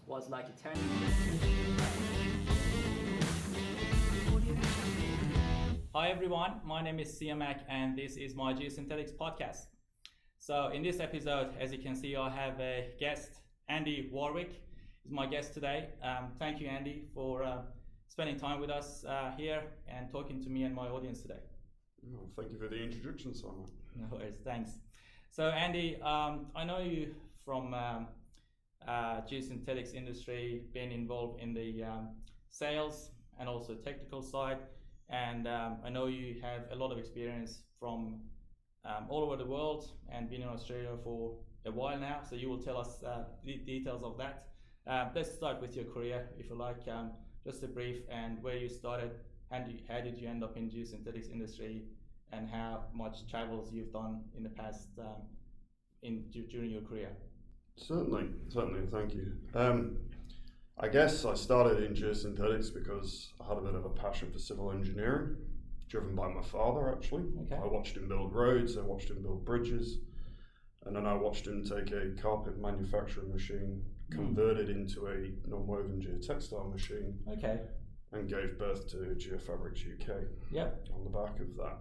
was like a turning. Hi everyone, my name is Siamak and this is my Geosynthetics podcast. So in this episode, as you can see, I have a guest, Andy Warwick is my guest today. Thank you, Andy, for spending time with us here and talking to me and my audience today. Oh, thank you for the introduction, Simon. No worries, thanks. So Andy, I know you from geosynthetics industry, been involved in the sales and also technical side, and I know you have a lot of experience from all over the world and been in Australia for a while now, so you will tell us the details of that. Let's start with your career, if you like, just a brief, and where you started, how did you end up in geosynthetics industry, and how much travels you've done in the past during your career. Certainly, thank you. I guess I started in geosynthetics because I had a bit of a passion for civil engineering, driven by my father actually. Okay. I watched him build roads, I watched him build bridges, and then I watched him take a carpet manufacturing machine, convert it into a non-woven geotextile machine, Okay. and gave birth to Geofabrics UK Yep. on the back of that.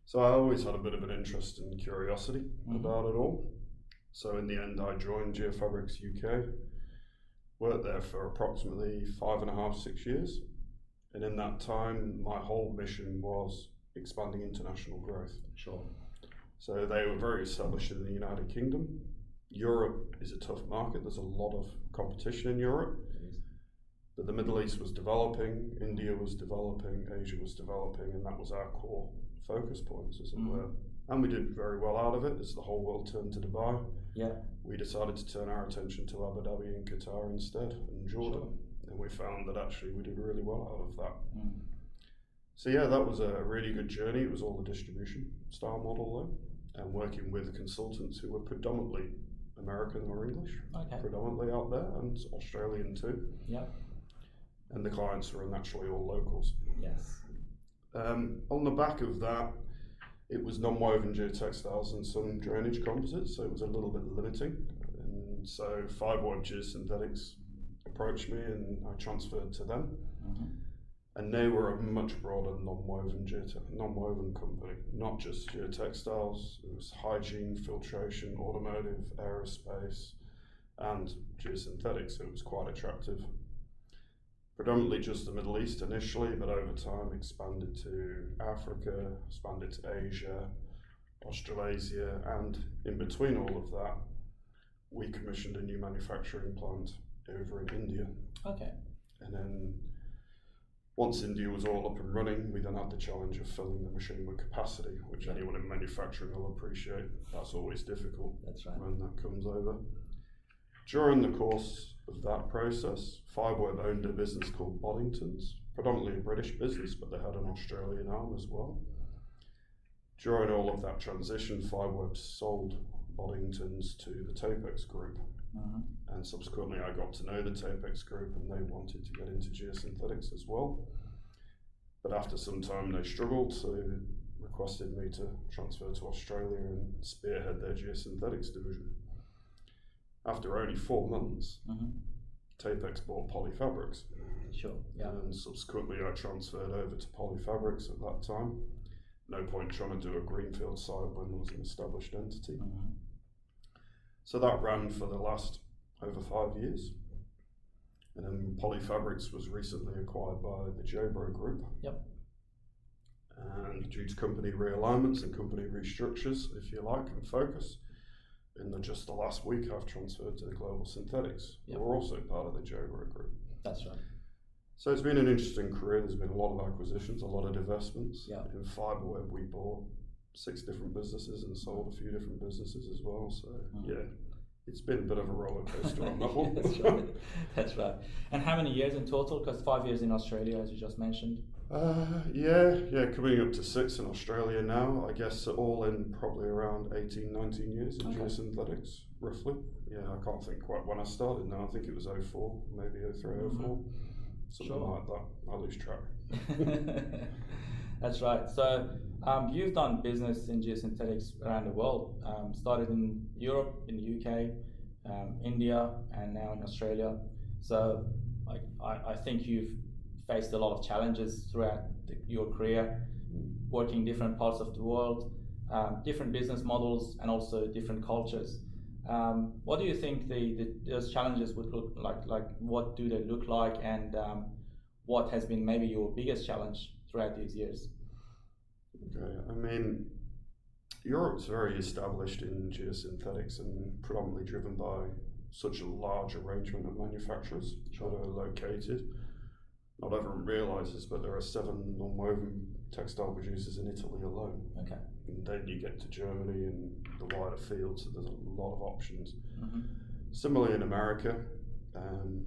So I always had a bit of an interest and curiosity about it all. So in the end, I joined Geofabrics UK, worked there for approximately 5.5, 6 years. And in that time, my whole mission was expanding international growth. Sure. So they were very established in the United Kingdom. Europe is a tough market. There's a lot of competition in Europe. But the Middle East was developing, India was developing, Asia was developing, and that was our core focus points, as it were. And we did very well out of it as the whole world turned to Dubai. Yeah. We decided to turn our attention to Abu Dhabi and Qatar instead, and Jordan. Sure. And we found that actually we did really well out of that. So yeah, that was a really good journey. It was all the distribution style model though, and working with consultants who were predominantly American or English, predominantly out there, and Australian too. Yeah. And the clients were naturally all locals. Yes. On the back of that, it was non-woven geotextiles and some drainage composites, so it was a little bit limiting. And so Fiberweb Geosynthetics approached me and I transferred to them. And they were a much broader non-woven company, not just geotextiles. It was hygiene, filtration, automotive, aerospace, and geosynthetics. So it was quite attractive. Predominantly just the Middle East initially, but over time expanded to Africa, expanded to Asia, Australasia, and in between all of that, we commissioned a new manufacturing plant over in India. Okay. And then once India was all up and running, we then had the challenge of filling the machine with capacity, which anyone in manufacturing will appreciate. That's always difficult. That's right. When that comes over. During the course of that process, Fiberweb owned a business called Boddington's, predominantly a British business, but they had an Australian arm as well. During all of that transition, Fiberweb sold Boddington's to the Tapex Group, and subsequently I got to know the Tapex Group and they wanted to get into geosynthetics as well. But after some time they struggled, so requested me to transfer to Australia and spearhead their geosynthetics division. After only 4 months, Tapex bought Polyfabrics. Sure. Yeah. And subsequently I transferred over to Polyfabrics at that time. No point trying to do a greenfield site when there was an established entity. So that ran for the last over 5 years. And then Polyfabrics was recently acquired by the Jobro Group. Yep. And due to company realignments and company restructures, if you like, and focus, in just the last week I've transferred to the Global Synthetics. Yep. We're also part of the Jobro Group. That's right. So it's been an interesting career. There's been a lot of acquisitions, a lot of divestments. Yep. In Fiberweb we bought 6 different businesses and sold a few different businesses as well. So yeah, it's been a bit of a roller coaster on that one. That's right. That's right. And how many years in total? Because 5 years in Australia, as you just mentioned. Yeah, coming up to 6 in Australia now. I guess all in probably around 18, 19 years in geosynthetics, roughly. Yeah, I can't think quite when I started now. I think it was 04, maybe 03, 04. Something like that. I lose track. That's right. So you've done business in geosynthetics around the world. Started in Europe, in the UK, India, and now in Australia. So I think you've faced a lot of challenges throughout your career, working in different parts of the world, different business models, and also different cultures. What do you think those challenges would look like? Like, what do they look like, and what has been maybe your biggest challenge throughout these years? Okay, I mean, Europe's very established in geosynthetics and predominantly driven by such a large arrangement of manufacturers that are located. Not everyone realises, but there are 7 non-woven textile producers in Italy alone. Okay. And then you get to Germany and the wider field, so there's a lot of options. Mm-hmm. Similarly in America,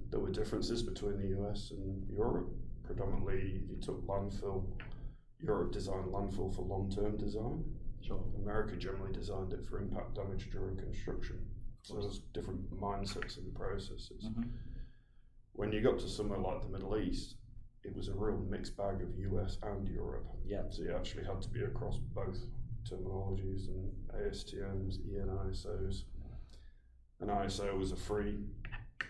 there were differences between the US and Europe. Predominantly, if you took landfill, Europe designed landfill for long-term design. Sure. America generally designed it for impact damage during construction. So there's different mindsets and processes. Mm-hmm. When you got to somewhere like the Middle East, it was a real mixed bag of US and Europe. Yeah. So you actually had to be across both terminologies and ASTMs, EN-ISOs. And ISO was a free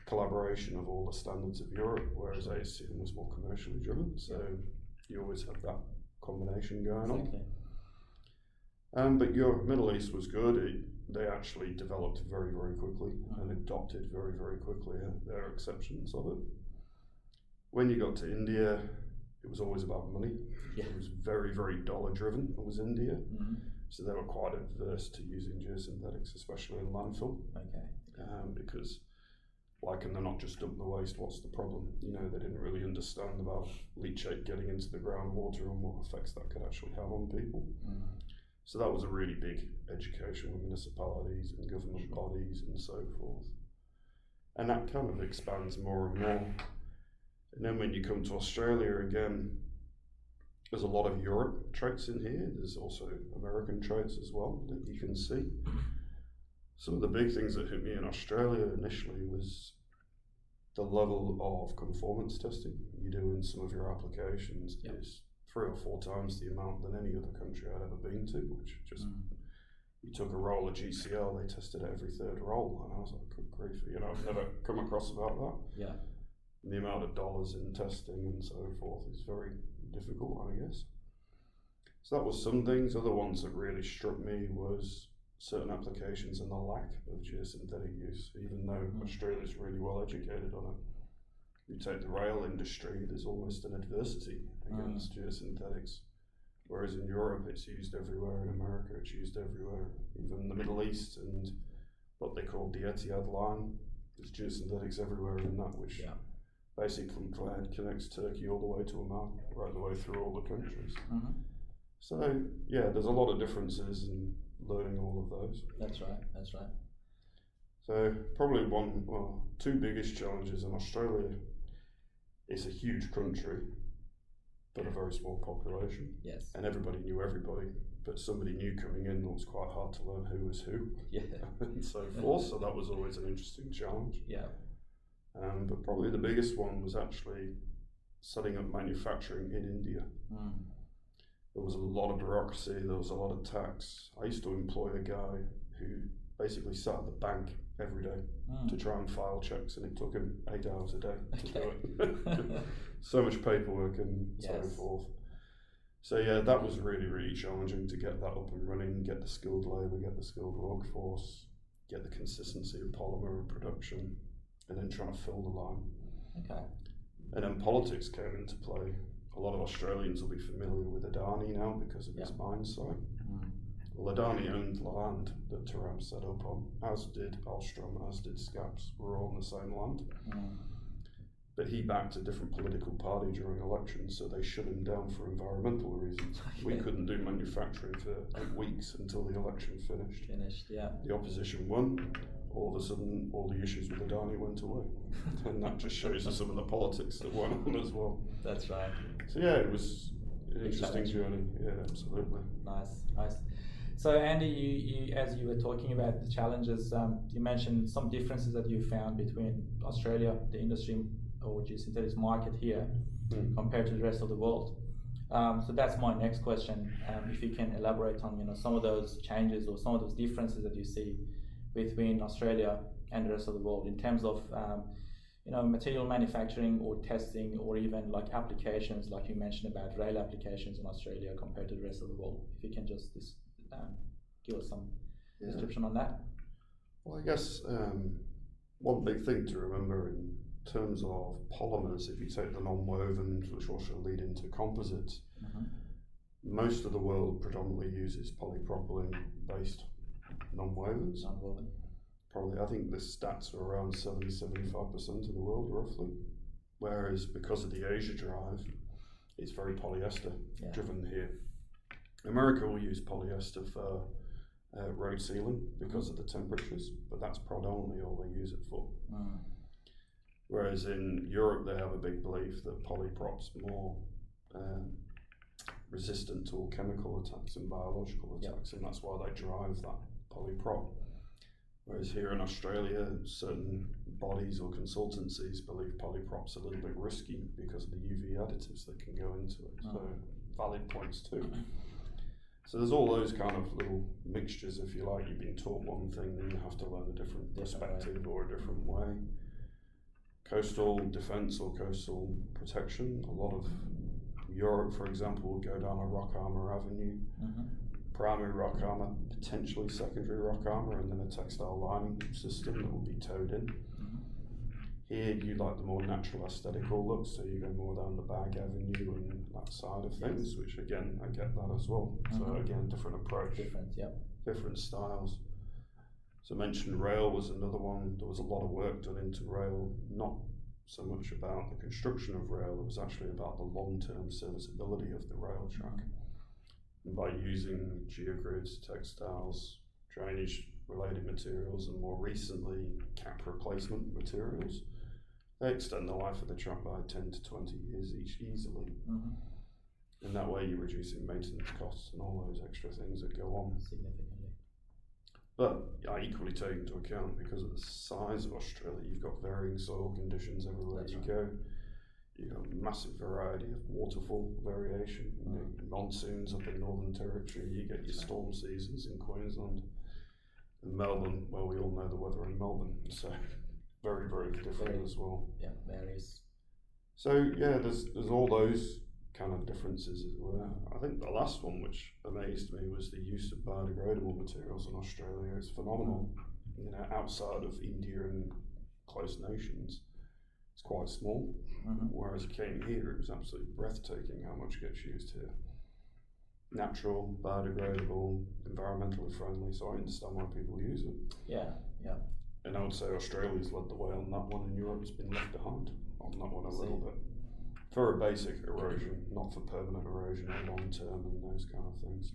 collaboration of all the standards of Europe, whereas ASTM was more commercially driven. So you always had that combination going on. But Europe, Middle East was good. They actually developed very, very quickly and adopted very, very quickly their acceptance of it. When you got to India, it was always about money. Yeah. It was very, very dollar driven. It was India. Mm-hmm. So they were quite adverse to using geosynthetics, especially in landfill. Okay. Because why can they not just dump the waste? What's the problem? You know, they didn't really understand about leachate getting into the groundwater and what effects that could actually have on people. Mm. So that was a really big education with municipalities and government bodies and so forth. And that kind of expands more and more. And then when you come to Australia again, there's a lot of Europe traits in here. There's also American traits as well that you can see. Some of the big things that hit me in Australia initially was the level of conformance testing you do in some of your applications is 3 or 4 times the amount than any other country I'd ever been to, which just, you took a roll of GCL, they tested it every 3rd roll, and I was like, good grief, you know, I've never come across about that. Yeah. And the amount of dollars in testing and so forth is very difficult, I guess. So that was some things. Other ones that really struck me was certain applications and the lack of geosynthetic use, even though Australia's really well educated on it. You take the rail industry, there's almost an adversity against geosynthetics, whereas in Europe it's used everywhere, in America it's used everywhere, even in the Middle East and what they call the Etihad line, there's geosynthetics everywhere in that, which basically connects Turkey all the way to Oman, right the way through all the countries. Mm-hmm. So yeah, there's a lot of differences in learning all of those. That's right. So probably 2 biggest challenges in Australia. It's a huge country, but a very small population. Yes. And everybody knew everybody, but somebody new coming in, it was quite hard to learn who was who. Yeah. And so forth. So that was always an interesting challenge. Yeah. But probably the biggest one was actually setting up manufacturing in India. There was a lot of bureaucracy, there was a lot of tax. I used to employ a guy who basically sat at the bank every day to try and file checks, and it took him 8 hours a day to do it. So much paperwork and so forth. So yeah, that was really, really challenging to get that up and running, get the skilled labour, get the skilled workforce, get the consistency of polymer production, and then trying to fill the line. Okay. And then politics came into play. A lot of Australians will be familiar with Adani now because of his mine site. Well, Adani owned the land that Taram set up on, as did Alstrom, as did Scaps. We're all on the same land. But he backed a different political party during elections, so they shut him down for environmental reasons. We couldn't do manufacturing for 8 weeks until the election finished. The opposition won. All of a sudden, all the issues with Adani went away. And that just shows you some of the politics that went on as well. That's right. So yeah, it was an interesting journey. Yeah, absolutely. Nice. So Andy, you as you were talking about the challenges, you mentioned some differences that you found between Australia, the industry or geosynthetics market here, compared to the rest of the world. So that's my next question. If you can elaborate on some of those changes or some of those differences that you see between Australia and the rest of the world in terms of material manufacturing or testing, or even like applications, like you mentioned about rail applications in Australia compared to the rest of the world? If you can just give us some description on that. Well, I guess one big thing to remember in terms of polymers, if you take the non-wovens, which also lead into composites, most of the world predominantly uses polypropylene-based non-wovens. Non-woven. Probably, I think the stats are around 70-75% of the world, roughly. Whereas because of the Asia drive, it's very polyester driven here. America will use polyester for road sealing because of the temperatures, but that's predominantly all they use it for. Whereas in Europe, they have a big belief that polyprop's more resistant to all chemical attacks and biological attacks, and that's why they drive that polyprop. Whereas here in Australia, certain bodies or consultancies believe polyprop's a little bit risky because of the UV additives that can go into it. So valid points too. So there's all those kind of little mixtures, if you like. You've been taught one thing, then you have to learn a different perspective or a different way. Coastal defence or coastal protection. A lot of Europe, for example, will go down a rock armour avenue. Primary rock armour, potentially secondary rock armour, and then a textile lining system that will be towed in. Here you like the more natural aesthetical look, so you go more down the bag avenue and that side of things, which again, I get that as well. So again, different approach, different styles. So I mentioned rail was another one. There was a lot of work done into rail, not so much about the construction of rail, it was actually about the long-term serviceability of the rail track. And by using geogrids, textiles, drainage-related materials, and more recently cap replacement materials, they extend the life of the track by 10 to 20 years each easily. And that way you're reducing maintenance costs and all those extra things that go on. Significantly. But I equally take into account, because of the size of Australia, you've got varying soil conditions everywhere you go. You've got a massive variety of waterfall variation. You know, monsoons up in Northern Territory, you get your storm seasons in Queensland. In Melbourne, well, we all know the weather in Melbourne, so very, very different as well. Yeah, varies. So yeah, there's all those kind of differences as well. I think the last one which amazed me was the use of biodegradable materials in Australia. It's phenomenal. You know, outside of India and close nations, it's quite small. Whereas it came here, it was absolutely breathtaking how much gets used here. Natural, biodegradable, environmentally friendly, so I understand why people use it. And I would say Australia's led the way on that one, and Europe's been left behind on that one a little bit. For a basic erosion, not for permanent erosion or long term and those kind of things.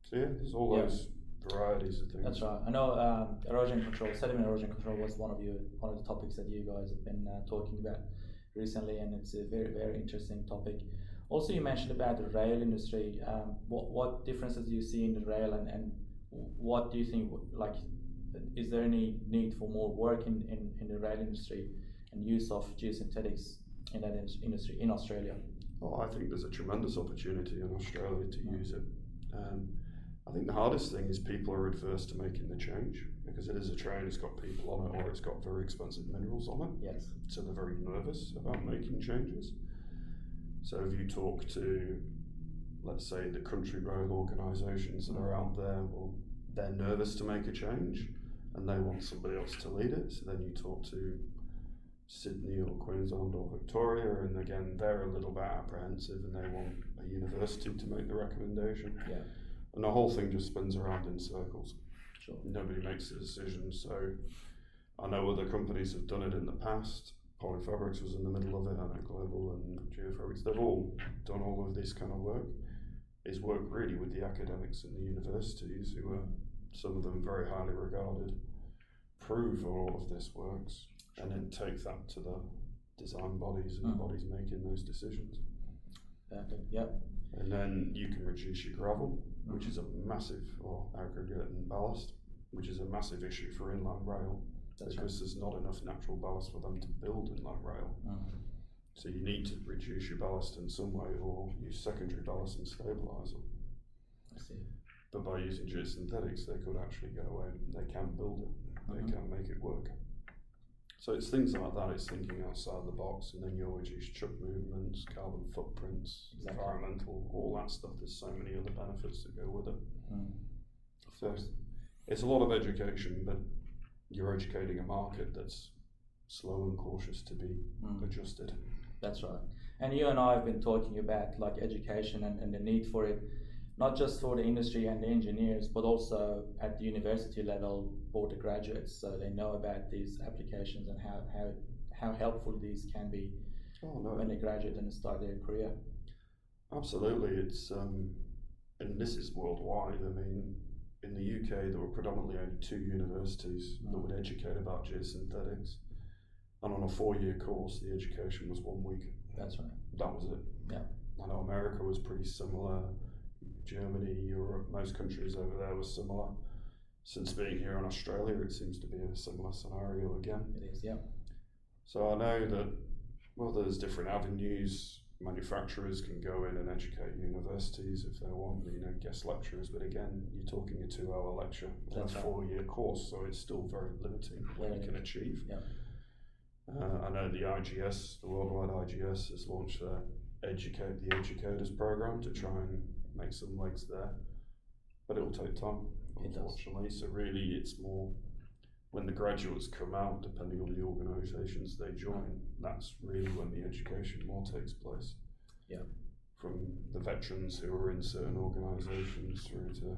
So yeah, there's all those varieties of things. That's right. I know erosion control, sediment erosion control was one of the topics that you guys have been talking about recently, and it's a very, very interesting topic. Also, you mentioned about the rail industry. What differences do you see in the rail, and what do you think, like, is there any need for more work in the rail industry and use of geosynthetics in that industry in Australia? Oh, I think there's a tremendous opportunity in Australia to use it. I think the hardest thing is people are adverse to making the change, because it is a train, it's got people on it, or it's got very expensive minerals on it. So they're very nervous about making changes. So if you talk to, let's say, the country rail organisations that are out there, well, they're nervous to make a change and they want somebody else to lead it. So then you talk to Sydney or Queensland or Victoria, and again, they're a little bit apprehensive and they want a university to make the recommendation. And the whole thing just spins around in circles. Nobody makes the decision. So I know other companies have done it in the past. Polyfabrics was in the middle of it, and Global and Geofabrics. They've all done all of this kind of work. It's work really with the academics and the universities, who are, some of them, very highly regarded, prove all of this works, and then take that to the design bodies and the bodies making those decisions. And then you can reduce your gravel, which is a massive, or aggregate and ballast, which is a massive issue for inland rail, because there's not enough natural ballast for them to build inland rail. So you need to reduce your ballast in some way, or use secondary ballast and stabilise them. But by using geosynthetics, they could actually get away. They can build it. They can make it work. So it's things like that, it's thinking outside the box, and then you reduce truck movements, carbon footprints, environmental, all that stuff. There's so many other benefits that go with it. So it's a lot of education, but you're educating a market that's slow and cautious to be adjusted. That's right. And you and I have been talking about like education and the need for it, not just for the industry and the engineers, but also at the university level for the graduates, so they know about these applications and how helpful these can be when they graduate and start their career. Absolutely, it's and this is worldwide. I mean, in the UK there were predominantly only 2 universities that would educate about geosynthetics, and on a 4-year course the education was 1 week. That's right. That was it. Yeah. I know America was pretty similar. Germany, Europe, most countries over there were similar. Since being here in Australia, it seems to be a similar scenario again. It is, yeah. So I know that, well, there's different avenues. Manufacturers can go in and educate universities if they want, guest lecturers, but again, you're talking a 2-hour lecture on a 4-year course, so it's still very limiting what you can achieve. Yeah. I know the IGS, the worldwide IGS, has launched their Educate the Educators program to try and make some legs there, but it'll take time, unfortunately. So really it's more when the graduates come out, depending on the organisations they join, that's really when the education more takes place. Yeah. From the veterans who are in certain organisations through to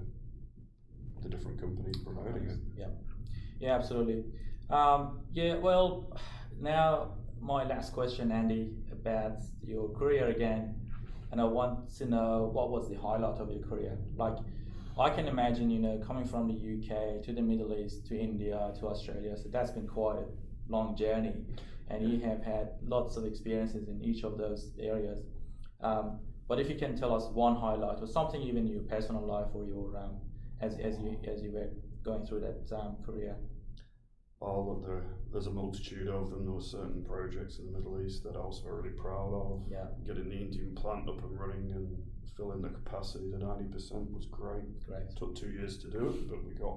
the different companies promoting it. Yeah. Yeah, absolutely. Well, now my last question, Andy, about your career again. And I want to know, what was the highlight of your career? Like, I can imagine, coming from the UK to the Middle East to India to Australia, so that's been quite a long journey, and you have had lots of experiences in each of those areas. But if you can tell us one highlight or something even in your personal life or your as you were going through that career. Oh, look, there's a multitude of them. There were certain projects in the Middle East that I was very proud of. Yeah. Getting the Indian plant up and running and filling the capacity to 90% was great. It took 2 years to do it, but we got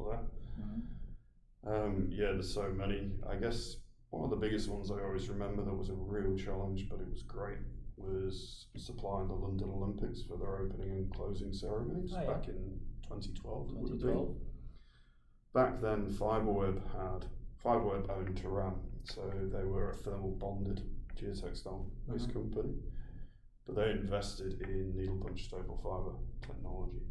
there. There's so many. I guess one of the biggest ones I always remember that was a real challenge, but it was great, was supplying the London Olympics for their opening and closing ceremonies back in 2012. 2012. Back then, Fiberweb owned Taran, so they were a thermal bonded geotextile based company, but they invested in needle punch staple fibre technology.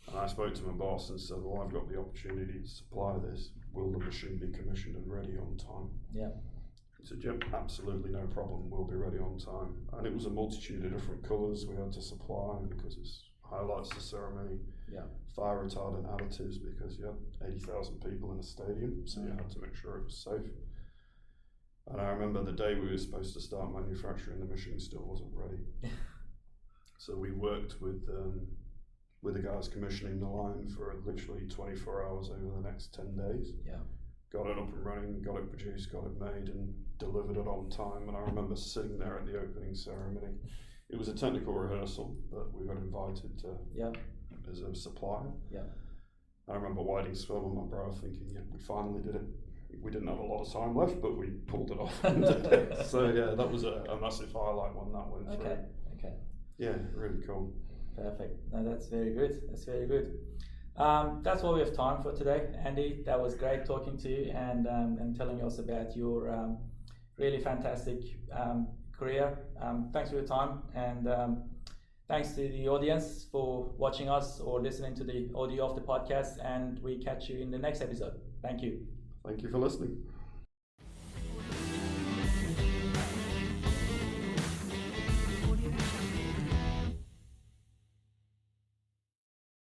And I spoke to my boss and said, well, I've got the opportunity to supply this. Will the machine be commissioned and ready on time? Yeah. He said, yep, absolutely no problem, we'll be ready on time. And it was a multitude of different colours we had to supply because it highlights the ceremony. Yeah. Fire retardant additives because you had 80,000 people in a stadium, so you had to make sure it was safe. And I remember the day we were supposed to start manufacturing, the machine still wasn't ready. So we worked with the guys commissioning the line for literally 24 hours over the next 10 days. Yeah. Got it up and running, got it produced, got it made, and delivered it on time. And I remember sitting there at the opening ceremony. It was a technical rehearsal, but we got invited to as a supplier. Yeah. I remember wiping sweat on my brow, thinking, "Yeah, we finally did it." We didn't have a lot of time left, but we pulled it off and did it. So yeah, that was a massive highlight when that went through. Okay. Yeah, really cool. Perfect. No, that's very good. That's very good. That's all we have time for today, Andy. That was great talking to you and telling us about your really fantastic career. Thanks for your time, and thanks to the audience for watching us or listening to the audio of the podcast, and we catch you in the next episode. Thank you. Thank you for listening.